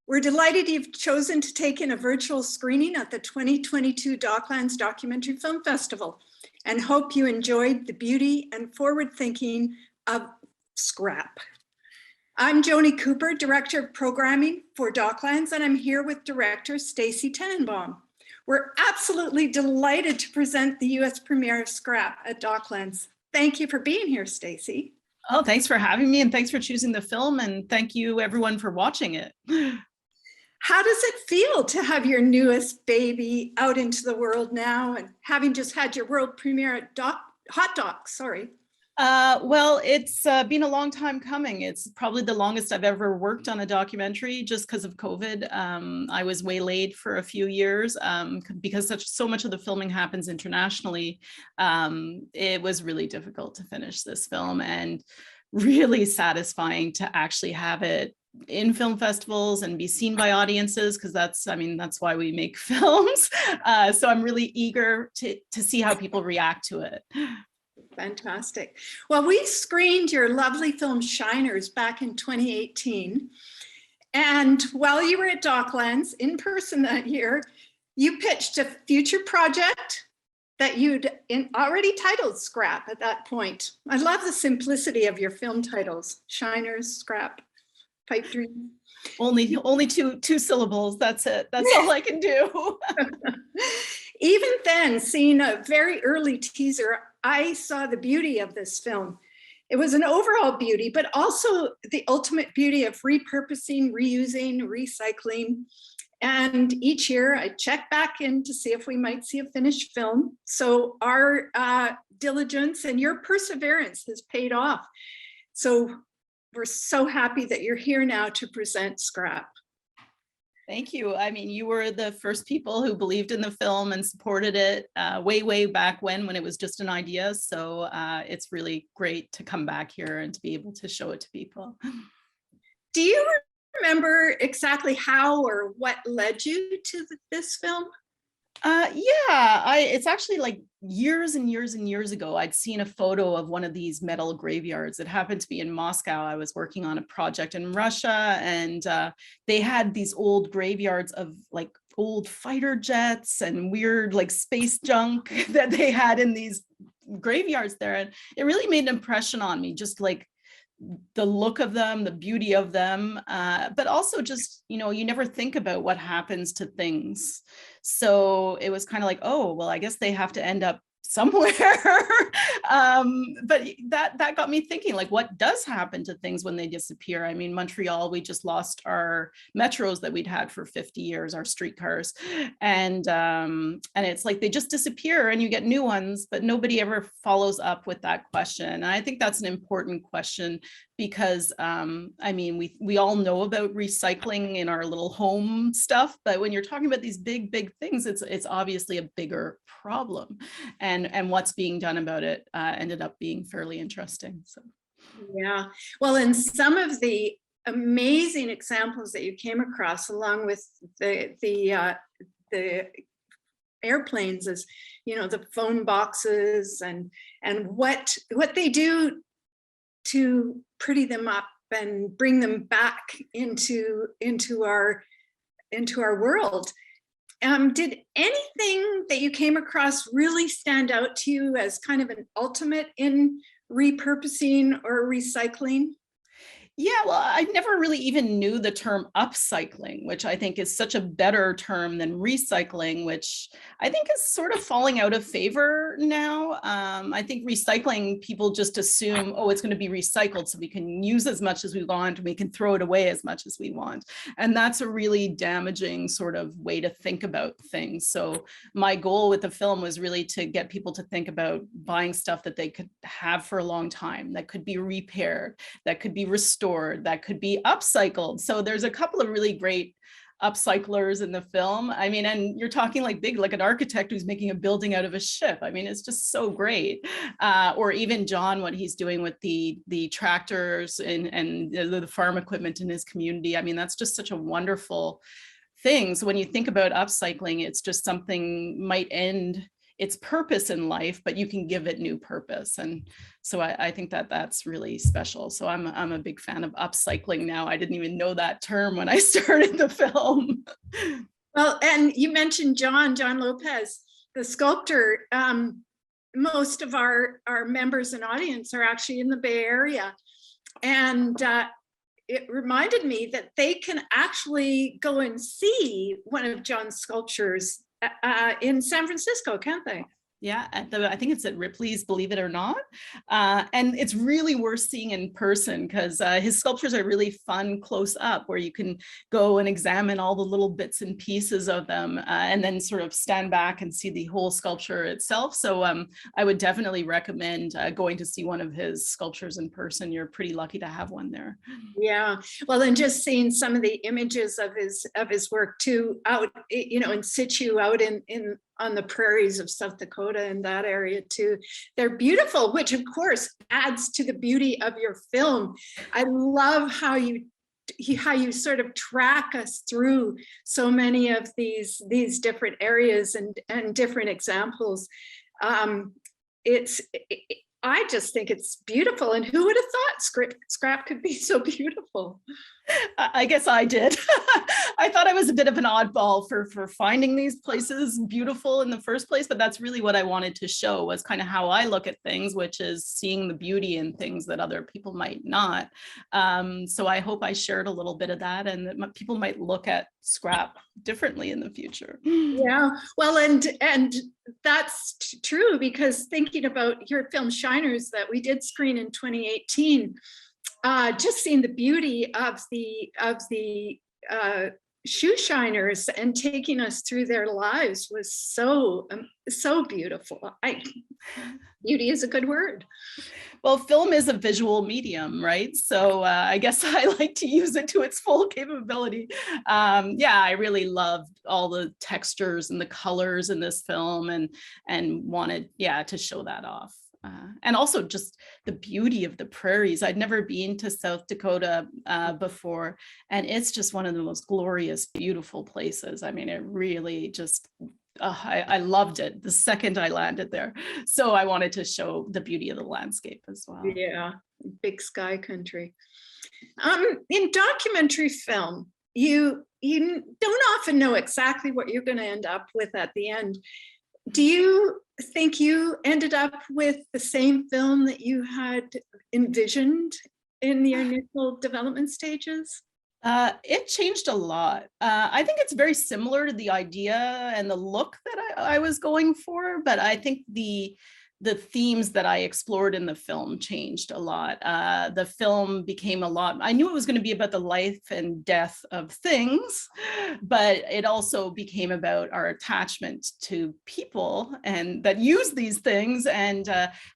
We're delighted you've chosen to take in a virtual screening at the 2022 DocLands Documentary Film Festival and hope you enjoyed the beauty and forward thinking of Scrap. I'm Joni Cooper, Director of Programming for DocLands, and I'm here with Director Stacey Tenenbaum. We're absolutely delighted to present the US premiere of Scrap at DocLands. Thank you for being here, Stacey. Oh, thanks for having me, and thanks for choosing the film, and thank you everyone for watching it. How does it feel to have your newest baby out into the world now and having just had your world premiere at Hot Docs, sorry? Well, it's been a long time coming. It's probably the longest I've ever worked on a documentary just because of COVID. I was waylaid for a few years because so much of the filming happens internationally. It was really difficult to finish this film and really satisfying to actually have it in film festivals and be seen by audiences, because that's why we make films. So I'm really eager to see how people react to it. Fantastic. Well, we screened your lovely film Shiners back in 2018. And while you were at DocLands in person that year, you pitched a future project that you'd already titled Scrap at that point. I love the simplicity of your film titles, Shiners, Scrap, Pipe Dream. Only two syllables, that's it. That's all I can do. Even then, seeing a very early teaser, I saw the beauty of this film. It was an overall beauty, but also the ultimate beauty of repurposing, reusing, recycling. And each year I check back in to see if we might see a finished film. So our diligence and your perseverance has paid off. So we're so happy that you're here now to present Scrap. Thank you. I mean, you were the first people who believed in the film and supported it way back when it was just an idea. So it's really great to come back here and to be able to show it to people. Do you remember exactly how or what led you to this film? Yeah, it's actually like years and years ago, I'd seen a photo of one of these metal graveyards. It happened to be in Moscow. I was working on a project in Russia, and they had these old graveyards of like old fighter jets and weird like space junk that they had in these graveyards there. And it really made an impression on me, just like the look of them, the beauty of them, but also just, you never think about what happens to things. So it was kind of like, oh, well, I guess they have to end up somewhere. But that got me thinking, like, what does happen to things when they disappear? I mean, Montreal, we just lost our metros that we'd had for 50 years, our streetcars. And it's like they just disappear and you get new ones, but nobody ever follows up with that question. And I think that's an important question because I mean, we all know about recycling in our little home stuff, but when you're talking about these big things, it's obviously a bigger problem. And what's being done about it ended up being fairly interesting. So, yeah, well, and some of the amazing examples that you came across, along with the airplanes, is the phone boxes and what they do to pretty them up and bring them back into our world. Did anything that you came across really stand out to you as kind of an ultimate in repurposing or recycling? Yeah, well, I never really even knew the term upcycling, which I think is such a better term than recycling, which I think is sort of falling out of favor now. I think recycling, people just assume, oh, it's going to be recycled so we can use as much as we want, and we can throw it away as much as we want. And that's a really damaging sort of way to think about things. So my goal with the film was really to get people to think about buying stuff that they could have for a long time, that could be repaired, that could be restored, that could be upcycled. So there's a couple of really great upcyclers in the film. I mean, and you're talking like big, like an architect who's making a building out of a ship. I mean, it's just so great. Or even John, what he's doing with the tractors and the farm equipment in his community. I mean, that's just such a wonderful thing. So when you think about upcycling, it's just something might end its purpose in life, but you can give it new purpose. And so I think that that's really special. So I'm a big fan of upcycling now. I didn't even know that term when I started the film. Well, and you mentioned John Lopez, the sculptor. Most of our members and audience are actually in the Bay Area. And it reminded me that they can actually go and see one of John's sculptures in San Francisco, can't they? Yeah, I think it's at Ripley's, believe it or not. And it's really worth seeing in person because his sculptures are really fun close up, where you can go and examine all the little bits and pieces of them and then sort of stand back and see the whole sculpture itself. So I would definitely recommend going to see one of his sculptures in person. You're pretty lucky to have one there. Yeah, well, and just seeing some of the images of his work too, out, you know, in situ, out in on the prairies of South Dakota and that area too. They're beautiful, which of course adds to the beauty of your film. I love how you sort of track us through so many of these different areas and different examples. I just think it's beautiful. And who would have thought scrap could be so beautiful? I guess I did. I thought I was a bit of an oddball for finding these places beautiful in the first place, but that's really what I wanted to show, was kind of how I look at things, which is seeing the beauty in things that other people might not. So I hope I shared a little bit of that, and that people might look at scrap differently in the future. Yeah, well, and that's true, because thinking about your film Shiners that we did screen in 2018, just seeing the beauty of the shoe shiners and taking us through their lives was so beautiful. Beauty is a good word. Well, film is a visual medium, right? So I guess I like to use it to its full capability. Yeah, I really loved all the textures and the colors in this film, and wanted, yeah, to show that off. And also just the beauty of the prairies. I'd never been to South Dakota before, and it's just one of the most glorious, beautiful places. I mean, it really just, I loved it the second I landed there. So I wanted to show the beauty of the landscape as well. Yeah, big sky country. In documentary film, you don't often know exactly what you're going to end up with at the end. Do you think you ended up with the same film that you had envisioned in the initial development stages? It changed a lot. I think it's very similar to the idea and the look that I was going for, but I think the themes that I explored in the film changed a lot. The film became a lot, I knew it was going to be about the life and death of things, but it also became about our attachment to people and that use these things, and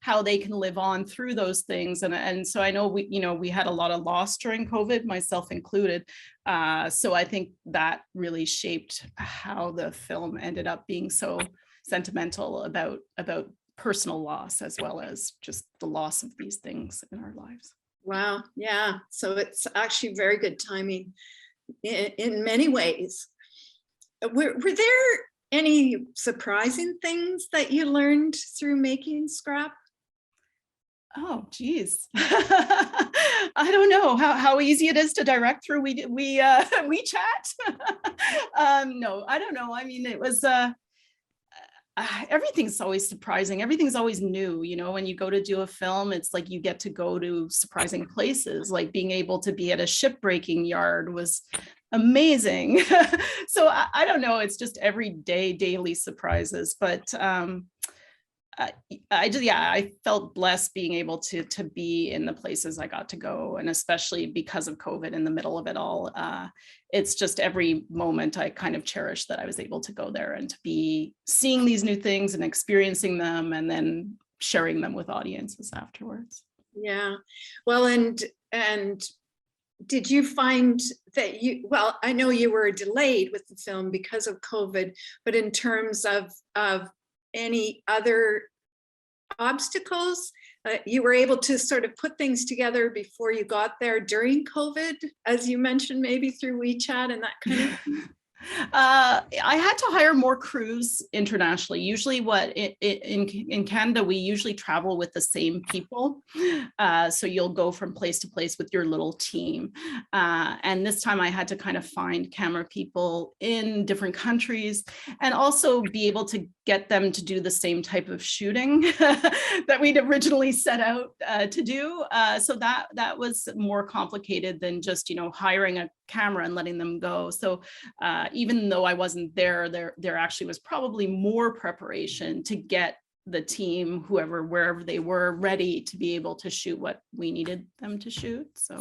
how they can live on through those things. And so I know we had a lot of loss during COVID, myself included. So I think that really shaped how the film ended up being so sentimental about personal loss, as well as just the loss of these things in our lives. Wow, yeah. So it's actually very good timing in many ways. Were there any surprising things that you learned through making scrap? Oh, geez. I don't know how easy it is to direct through WeChat. No, I don't know. I mean, it was everything's always surprising. Everything's always new. You know, when you go to do a film, it's like you get to go to surprising places, like being able to be at a shipbreaking yard was amazing. So I don't know. It's just everyday, daily surprises. But I felt blessed being able to be in the places I got to go, and especially because of COVID in the middle of it all. It's just every moment I kind of cherish that I was able to go there and to be seeing these new things and experiencing them, and then sharing them with audiences afterwards. Yeah, well, and did you find that well, I know you were delayed with the film because of COVID, but in terms of any other obstacles, you were able to sort of put things together before you got there during COVID, as you mentioned, maybe through WeChat and that kind of thing? I had to hire more crews internationally. Usually in Canada, we usually travel with the same people. So you'll go from place to place with your little team. And this time I had to kind of find camera people in different countries and also be able to get them to do the same type of shooting that we'd originally set out to do. So that was more complicated than just, hiring a camera and letting them go. So even though I wasn't there actually was probably more preparation to get the team, wherever they were, ready to be able to shoot what we needed them to shoot. So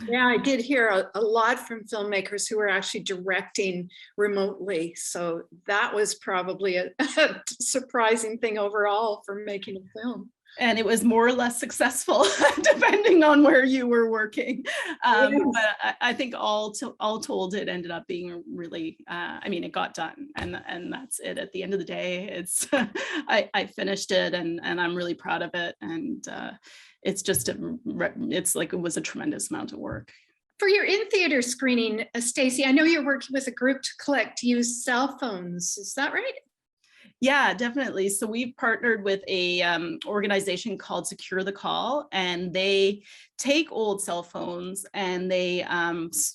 yeah, I did hear a lot from filmmakers who were actually directing remotely. So that was probably a surprising thing overall for making a film. And it was more or less successful depending on where you were working. Yes. But I think all told, it ended up being really, it got done, and that's it. At the end of the day, it's I finished it, and I'm really proud of it. And it's just, it's like it was a tremendous amount of work. For your in-theater screening, Stacey, I know you're working with a group to collect used cell phones. Is that right? Yeah, definitely. So we've partnered with a organization called Secure the Call, and they take old cell phones and they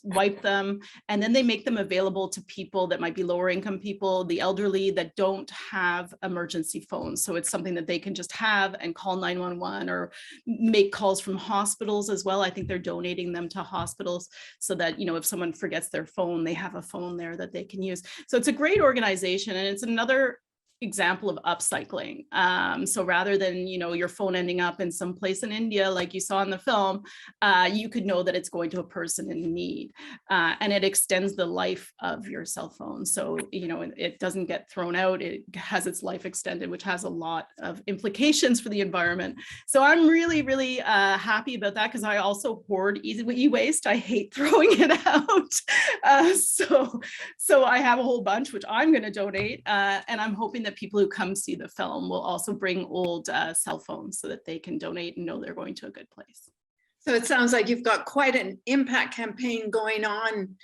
wipe them, and then they make them available to people that might be lower income people, the elderly that don't have emergency phones. So it's something that they can just have and call 911 or make calls from hospitals as well. I think they're donating them to hospitals so that, if someone forgets their phone, they have a phone there that they can use. So it's a great organization, and it's another example of upcycling. So rather than, your phone ending up in some place in India, like you saw in the film, you could know that it's going to a person in need, and it extends the life of your cell phone. So, it doesn't get thrown out, it has its life extended, which has a lot of implications for the environment. So I'm really, really happy about that, because I also hoard e-waste. I hate throwing it out. So I have a whole bunch, which I'm going to donate, and I'm hoping that people who come see the film will also bring old cell phones so that they can donate and know they're going to a good place. So it sounds like you've got quite an impact campaign going on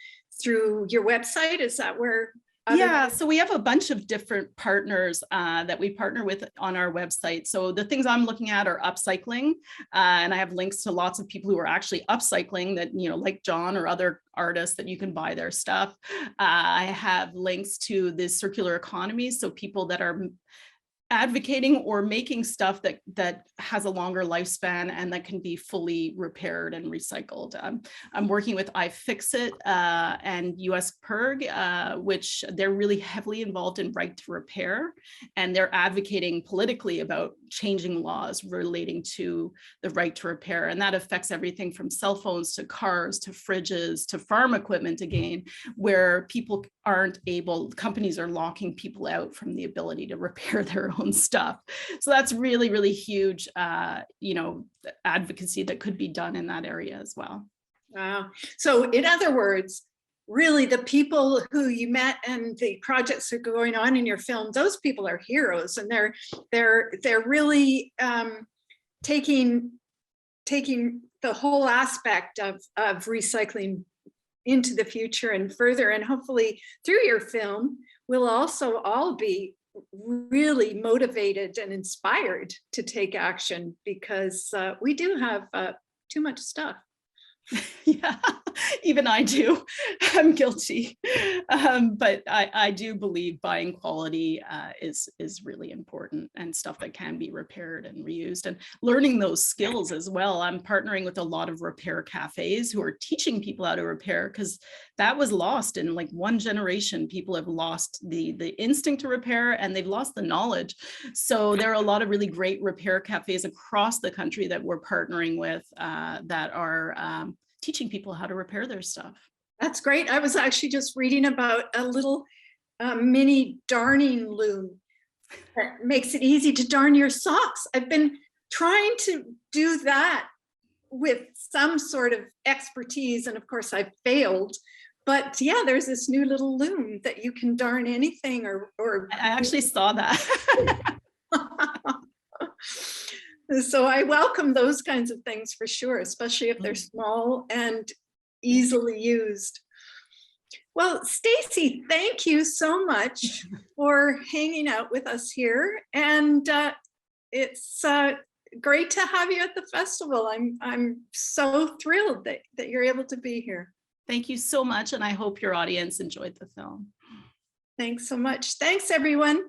through your website. Is that where? Yeah, so we have a bunch of different partners that we partner with on our website. So the things I'm looking at are upcycling, and I have links to lots of people who are actually upcycling that, like John or other artists that you can buy their stuff. I have links to the circular economy, so people that are advocating or making stuff that has a longer lifespan and that can be fully repaired and recycled. I'm working with iFixit and US PIRG, which they're really heavily involved in right to repair, and they're advocating politically about changing laws relating to the right to repair, and that affects everything from cell phones to cars to fridges to farm equipment, again, where people aren't able, companies are locking people out from the ability to repair their own stuff. So that's really, really huge, advocacy that could be done in that area as well. Wow. So in other words, really the people who you met and the projects that are going on in your film, those people are heroes, and they're really taking the whole aspect of recycling into the future and further, and hopefully through your film we'll also all be really motivated and inspired to take action, because we do have too much stuff. Yeah, even I do. I'm guilty. But I do believe buying quality is really important, and stuff that can be repaired and reused, and learning those skills as well. I'm partnering with a lot of repair cafes who are teaching people how to repair, because that was lost in like one generation. People have lost the instinct to repair, and they've lost the knowledge. So there are a lot of really great repair cafes across the country that we're partnering with that are teaching people how to repair their stuff. That's great. I was actually just reading about a little mini darning loom that makes it easy to darn your socks. I've been trying to do that with some sort of expertise, and of course I've failed. But yeah, there's this new little loom that you can darn anything or I actually saw that. So I welcome those kinds of things for sure, especially if they're small and easily used. Well, Stacey, thank you so much for hanging out with us here. And it's great to have you at the festival. I'm so thrilled that you're able to be here. Thank you so much. And I hope your audience enjoyed the film. Thanks so much. Thanks, everyone.